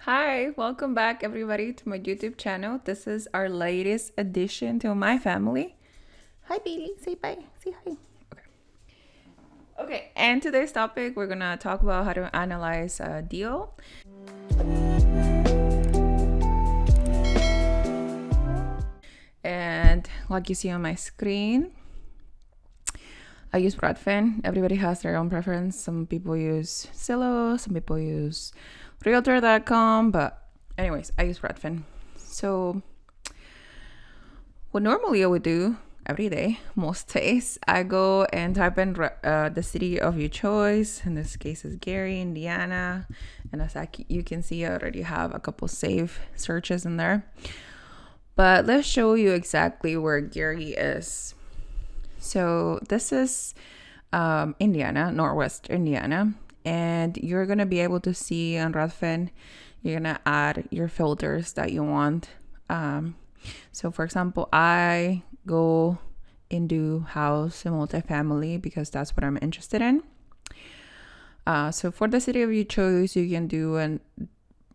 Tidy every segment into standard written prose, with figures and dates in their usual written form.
Hi, welcome back everybody to my YouTube channel. This is our latest addition to my family. Hi Bailey, say bye, say hi. Okay, and today's topic we're gonna talk about how to analyze a deal. And like you see on my screen, I use Redfin. Everybody has their own preference. Some people use Zillow, some people use Realtor.com, but anyways, I use Redfin. So what normally I would do every day, most days, I go and type in the city of your choice. In this case is Gary, Indiana. And as you can see, I already have a couple save searches in there. But let's show you exactly where Gary is. So this is Indiana, Northwest Indiana. And you're going to be able to see on Redfin, you're going to add your filters that you want. So for example, I go into house and multifamily because that's what I'm interested in. So for the city of your choice, you can do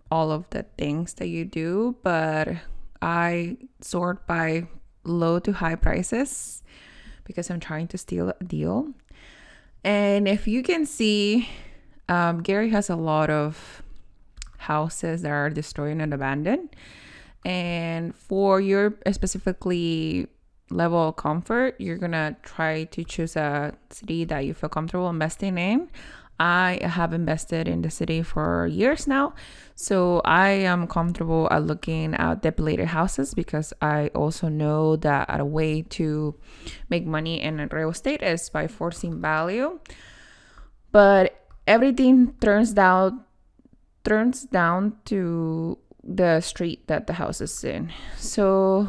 all of the things that you do, but I sort by low to high prices because I'm trying to steal a deal. And if you can see, Gary has a lot of houses that are destroyed and abandoned. And for your specifically level of comfort, you're gonna try to choose a city that you feel comfortable investing in. I have invested in the city for years now, so I am comfortable at looking at depleted houses because I also know that a way to make money in real estate is by forcing value. But everything turns down to the street that the house is in. So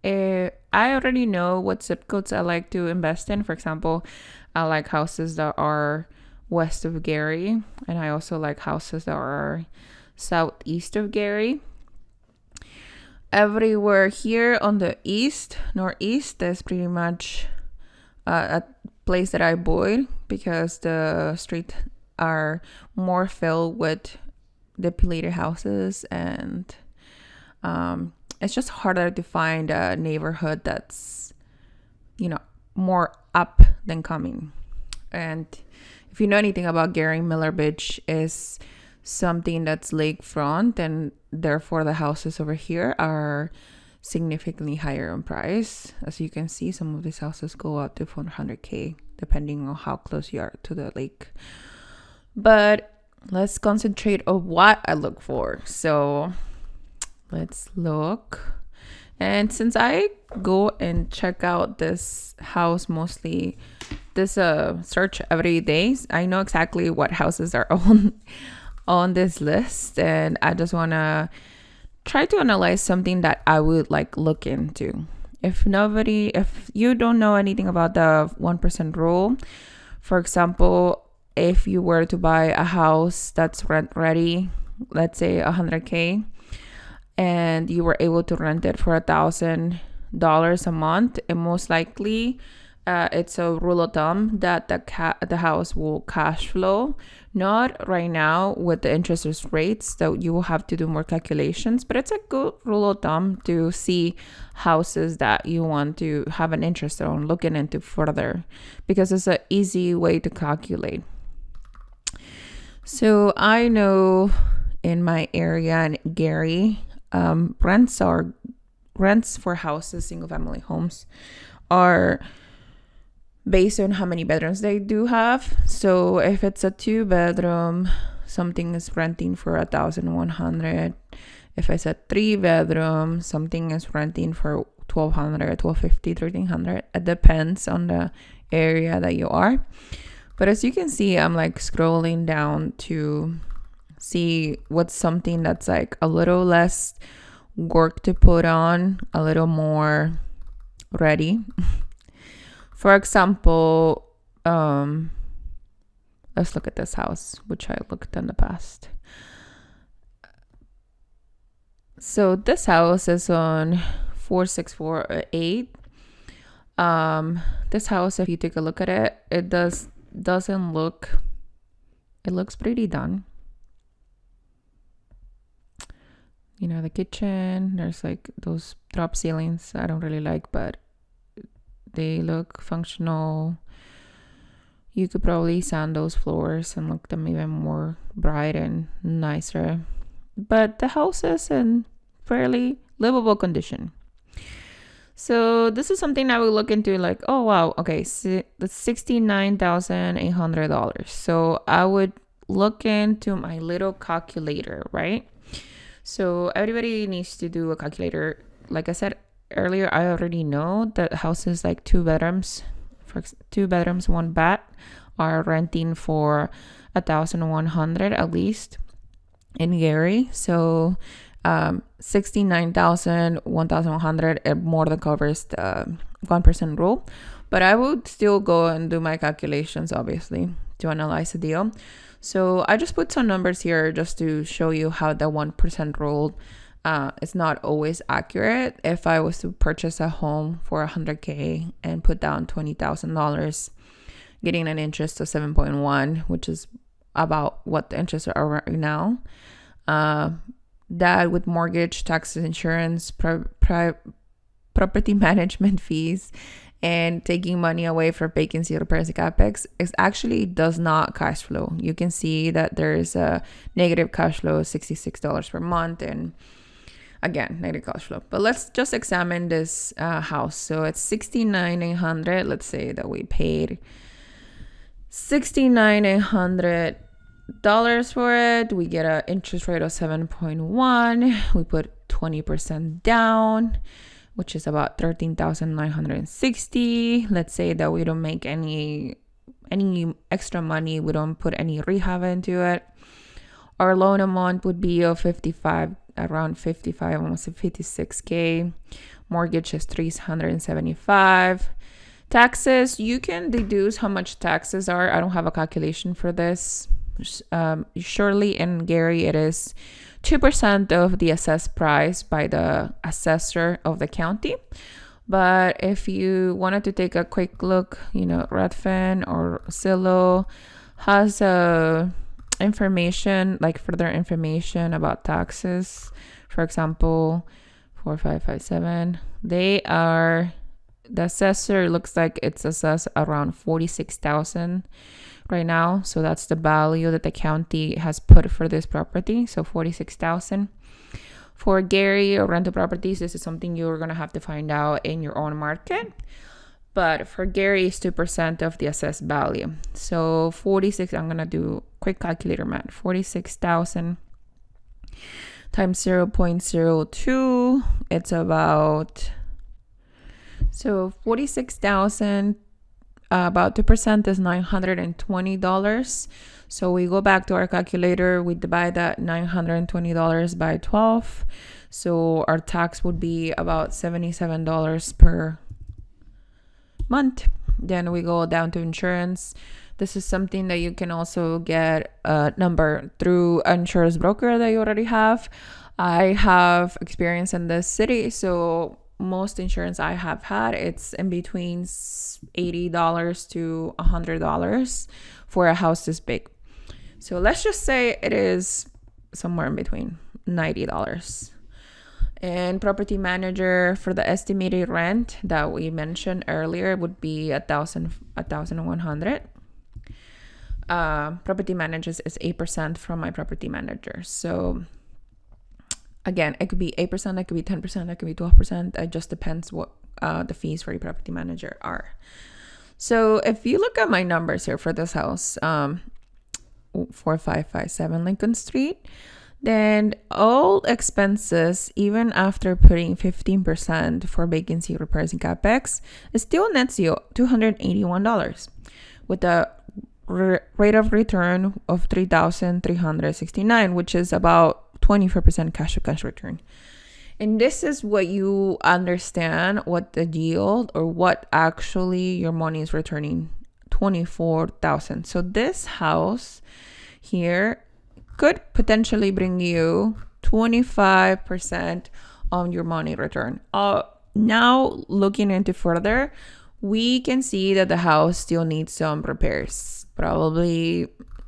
I already know what zip codes I like to invest in. For example, I like houses that are west of Gary, and I also like houses that are southeast of Gary. Everywhere here on the northeast is pretty much a place that I avoid because the streets are more filled with depleted houses, and it's just harder to find a neighborhood that's more up than coming. And if you know anything about Gary, Miller Beach is something that's lakefront, and therefore the houses over here are significantly higher in price. As you can see, some of these houses go up to $400K depending on how close you are to the lake. But let's concentrate on what I look for. So let's look. And since I go and check out this house mostly, this search every day, I know exactly what houses are on this list, and I just want to try to analyze something that I would like look into. If you don't know anything about the 1% rule, for example, if you were to buy a house that's rent ready, let's say $100K, and you were able to rent it for $1,000 a month, and most likely it's a rule of thumb that the house will cash flow. Not right now with the interest rates, so you will have to do more calculations, but it's a good rule of thumb to see houses that you want to have an interest on looking into further, because it's an easy way to calculate. So I know in my area in Gary, rents for houses, single family homes, are based on how many bedrooms they do have. So if it's a 2-bedroom, something is renting for $1,100. If it's a 3-bedroom, something is renting for $1,200, $1,250, $1,300. It depends on the area that you are. But as you can see, I'm like scrolling down to see what's something that's like a little less work to put on, a little more ready. For example, let's look at this house, which I looked in the past. So this house is on 4648. This house, if you take a look at it, it looks pretty done. the kitchen. There's like those drop ceilings I don't really like, but they look functional. You could probably sand those floors and look them even more bright and nicer. But the house is in fairly livable condition. So this is something I would look into, like, oh wow, okay, so that's $69,800. So I would look into my little calculator, right? So everybody needs to do a calculator. Like I said earlier, I already know that houses like 2 bedrooms, for 2 bedrooms, 1 bath, are renting for 1,100 at least in Gary. So 69,000, 1,100, it more than covers the 1% rule. But I would still go and do my calculations, obviously, to analyze the deal. So I just put some numbers here just to show you how the 1% rule is not always accurate. If I was to purchase a home for $100K and put down $20,000, getting an interest of 7.1, which is about what the interests are right now. That with mortgage, taxes, insurance, property management fees, and taking money away for vacancy repairs and capex, it actually does not cash flow. You can see that there is a negative cash flow of $66 per month, and again, negative cash flow. But let's just examine this house. So it's $69,800. Let's say that we paid $69,800 for it. We get an interest rate of 7.1. We put 20% down, which is about $13,960. Let's say that we don't make any extra money. We don't put any rehab into it. Our loan amount would be of around 55, almost 56K. Mortgage is $375. Taxes, you can deduce how much taxes are. I don't have a calculation for this. Surely in Gary, it is 2% of the assessed price by the assessor of the county. But if you wanted to take a quick look, Redfin or Zillow has information, like further information about taxes. For example, 4557, the assessor looks like it's assessed around $46,000 right now. So that's the value that the county has put for this property. So $46,000. For Gary or rental properties, this is something you're going to have to find out in your own market. But for Gary, it's 2% of the assessed value. So 46, I'm going to do quick calculator math. 46,000 times 0.02, it's about... So 46,000, about 2% is $920. So we go back to our calculator, we divide that $920 by 12. So our tax would be about $77 per month. Then we go down to insurance. This is something that you can also get a number through an insurance broker that you already have. I have experience in this city, so most insurance I have had, it's in between $80 to $100 for a house this big. So let's just say it is somewhere in between $90. And property manager, for the estimated rent that we mentioned earlier, would be $1,100. Property managers is 8% from my property manager. So again, it could be 8%, it could be 10%, it could be 12%. It just depends what the fees for your property manager are. So if you look at my numbers here for this house, 4557 Lincoln Street, then all expenses, even after putting 15% for vacancy repairs and capex, it still nets you $281 with a rate of return of $3,369, which is about 24% cash-to-cash return. And this is what you understand, what the yield or what actually your money is returning, $24,000. So this house here could potentially bring you 25% on your money return. Now looking into further, we can see that the house still needs some repairs. Probably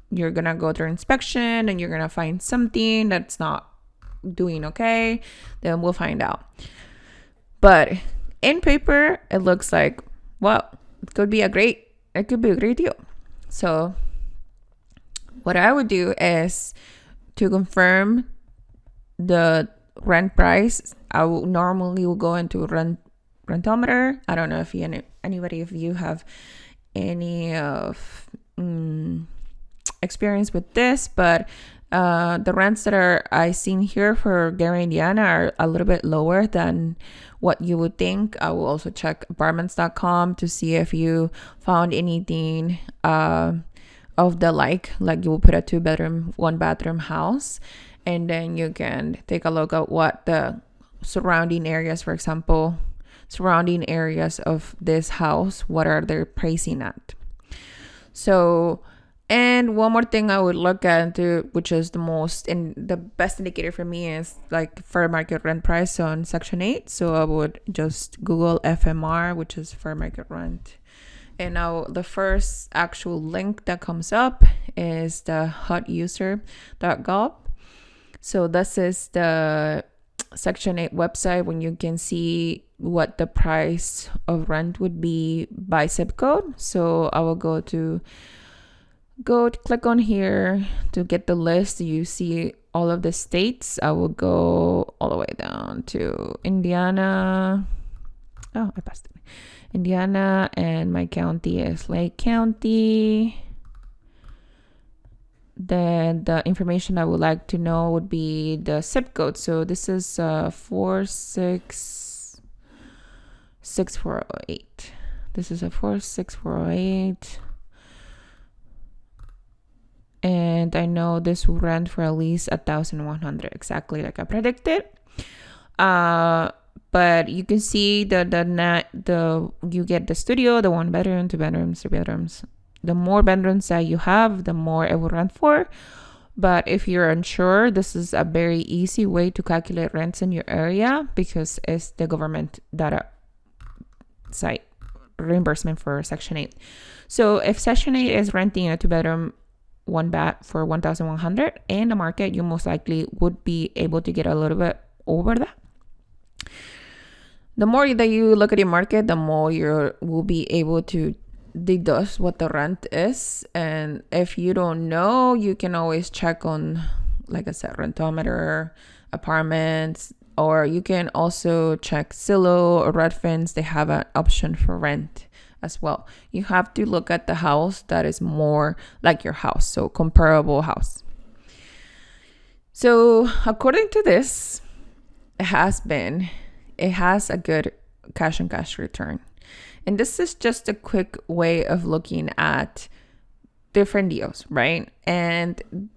you're gonna go through inspection and you're gonna find something that's not doing okay, then we'll find out. But in paper, it looks like, well, it could be a great deal. So what I would do is to confirm the rent price. I will normally go into rentometer. I don't know if anybody of you have any of experience with this, but the rents that I seen here for Gary, Indiana are a little bit lower than what you would think. I will also check apartments.com to see if you found anything of the like you will put a 2-bedroom, 1-bathroom house, and then you can take a look at what the surrounding areas, for example, surrounding areas of this house, what are they pricing at. So, and one more thing I would look at, which is the most and the best indicator for me, is like fair market rent price on Section 8. So I would just Google FMR, which is fair market rent. And now the first actual link that comes up is the hotuser.gov. So this is the Section 8 website when you can see what the price of rent would be by zip code. So I will go click on here to get the list. You see all of the states. I will go all the way down to Indiana. Oh, I passed it. Indiana, and my county is Lake County. Then the information I would like to know would be the zip code. So this is 46648. This is a 46408. And I know this will rent for at least 1,100, exactly like I predicted. But you can see you get the studio, the 1-bedroom, 2 bedrooms, 3 bedrooms. The more bedrooms that you have, the more it will rent for. But if you're unsure, this is a very easy way to calculate rents in your area, because it's the government data site reimbursement for Section 8. So if Section 8 is renting a 2-bedroom, 1 bath for 1,100 in the market, you most likely would be able to get a little bit over that. The more that you look at your market, the more you will be able to deduce what the rent is. And if you don't know, you can always check on, like I said, Rentometer, Apartments, or you can also check Zillow or Redfin. They have an option for rent as well. You have to look at the house that is more like your house, so comparable house. So according to this, it has a good cash on cash return. And this is just a quick way of looking at different deals, right? And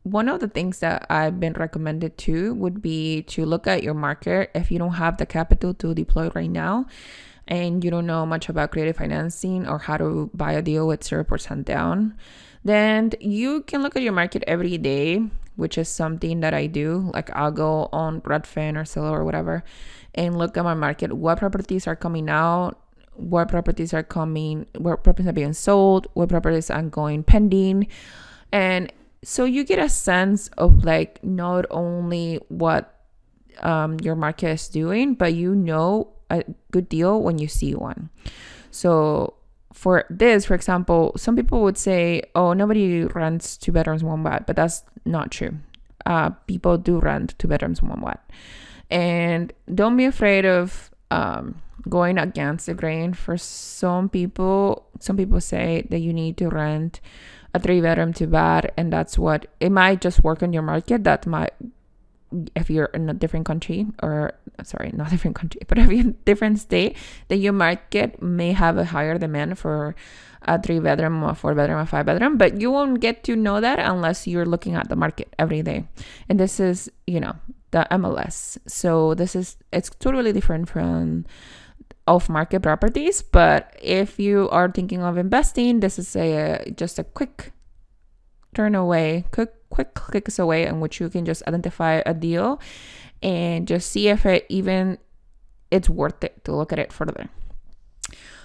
one of the things that I've been recommended to would be to look at your market. If you don't have the capital to deploy right now, and you don't know much about creative financing or how to buy a deal with 0% down, then you can look at your market every day, which is something that I do. Like I'll go on Redfin or Zillow or whatever and look at my market, what properties are coming out, what properties are being sold, what properties are going pending. And so you get a sense of like not only what your market is doing, but you know a good deal when you see one. So for this, for example, some people would say, oh, nobody rents 2 bedrooms, 1 bath, but that's not true. People do rent 2 bedrooms, 1 bath. And don't be afraid of going against the grain. For some people say that you need to rent a 3-bedroom, 2 bath, and that's what it might just work on your market. That might, if you're in a different country, or sorry, not different country, but if you're in a different state, then your market may have a higher demand for a 3-bedroom, a 4-bedroom, a 5-bedroom, but you won't get to know that unless you're looking at the market every day. And this is, the MLS. So it's totally different from off-market properties. But if you are thinking of investing, this is just a quick clicks away in which you can just identify a deal and just see if it's worth it to look at it further.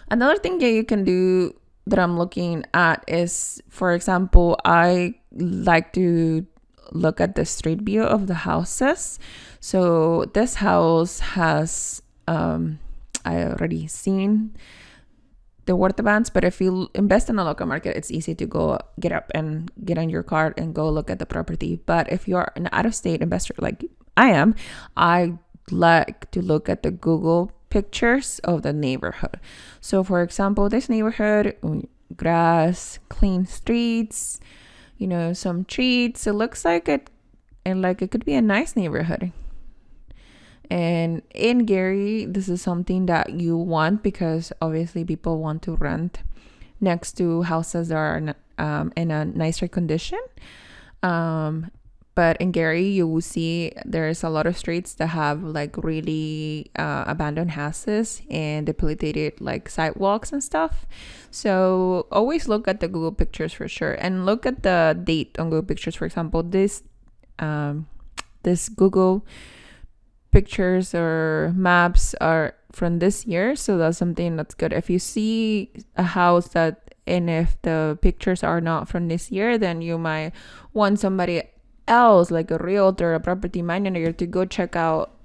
Another thing that you can do that I'm looking at is, for example, I like to look at the street view of the houses. So this house has, I already seen the worth bands, but if you invest in a local market, it's easy to go get up and get on your card and go look at the property. But if you're an out-of-state investor like I am, I like to look at the Google pictures of the neighborhood. So for example, this neighborhood, grass, clean streets, some trees. It looks like it, and like it could be a nice neighborhood. And in Gary, this is something that you want, because obviously people want to rent next to houses that are in a nicer condition. But in Gary, you will see there's a lot of streets that have like really abandoned houses and dilapidated like sidewalks and stuff. So always look at the Google pictures for sure, and look at the date on Google Pictures. For example, this Google pictures or maps are from this year, so that's something that's good. If you see a house and if the pictures are not from this year, then you might want somebody else, like a realtor, a property manager, to go check out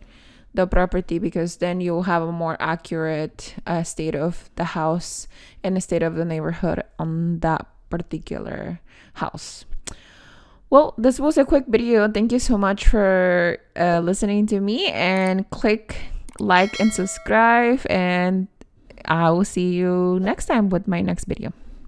the property, because then you'll have a more accurate state of the house and the state of the neighborhood on that particular house. Well, this was a quick video. Thank you so much for listening to me, and click like and subscribe, and I will see you next time with my next video.